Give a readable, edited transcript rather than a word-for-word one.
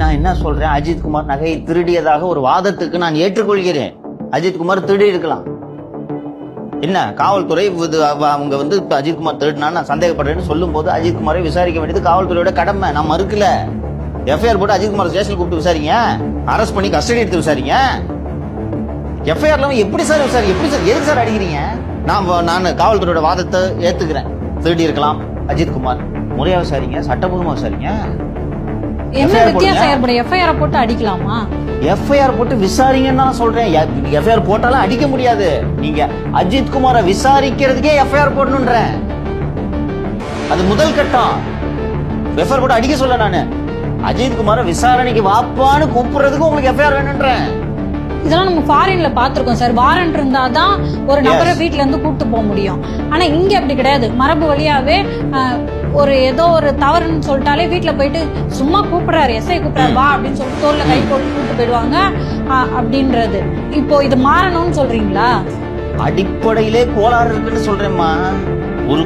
நான் என்ன சொல்றேன், அஜித்குமார் நகையை திருடியதாக ஒரு வாதத்துக்கு நான் ஏற்றுக்கொள்கிறேன். அஜித்குமார் திருடி இருக்கலாம். என்ன காவல்துறை அவங்க அஜித்குமார் திருடினான்னு நான் சந்தேகப்படுறேன்னு சொல்லும் போது அஜித்குமாரை விசாரிக்க வேண்டியது காவல்துறையோட கடமை. நான் மறுக்கல. எஃப்ஐஆர் போட்டு அஜித்குமார் ஸ்டேஷன் கூப்பிட்டு விசாரிங்க, அரெஸ்ட் பண்ணி கஸ்டடி எடுத்து விசாரிங்க. எஃப்ஐஆர்ல எப்படி சார் எப்படி சார் எதுக்கு சார் அடிக்கிறீங்க? நான் காவல்துறையோட வாதத்தை ஏத்துக்கிறேன். திருடி இருக்கலாம் அஜித்குமார், முறையா விசாரிங்க, சட்டபூர்வமா விசாரிங்க. என்ன வித்தியாசம் ஏற்படும்? எஃப்ஐஆர் போட்டு அடிக்கலாமா? எஃப்ஐஆர் போட்டு விசாரிங்கன்னு தான் சொல்றேன். எஃப்ஐஆர் போட்டாலும் அடிக்க முடியாது. நீங்க அஜித்குமாரை விசாரிக்கிறதுக்கே எஃப்ஐஆர் போடணும்ன்றேன். அது முதல் கட்டம். எஃப்ஐஆர் போட்டு அடிக்க சொல்ல நானு. அஜித்குமாரை விசாரணைக்கு வாப்பான்னு கூப்பிடுறதுக்கு உங்களுக்கு எஃப்ஐஆர் வேணும்ன்றேன். இதெல்லாம் நம்ம ஃபாரின்ல பாத்துருக்கோம் சார். வாரண்ட் இருந்தாதான் ஒரு நபரை வீட்டுல இருந்து கூட்டு போக முடியும். ஆனா இங்க அப்படி கிடையாது. மரபு வழியாவே ஏதோ ஒரு தவறுன்னு சொல்லிட்டாலே வீட்டுல போயிட்டு சும்மா கூப்பிடுறாரு, எஸ்ஐ கூப்பிடுறாரு வா அப்படின்னு சொல்லிட்டு தோல்ல கை போட்டு கூப்பிட்டு போயிடுவாங்க அப்படின்றது. இப்போ இது மாறணும்னு சொல்றீங்களா? அடிப்படையிலே கோளாறு இருக்குன்னு சொல்றேம்மா. ஒரு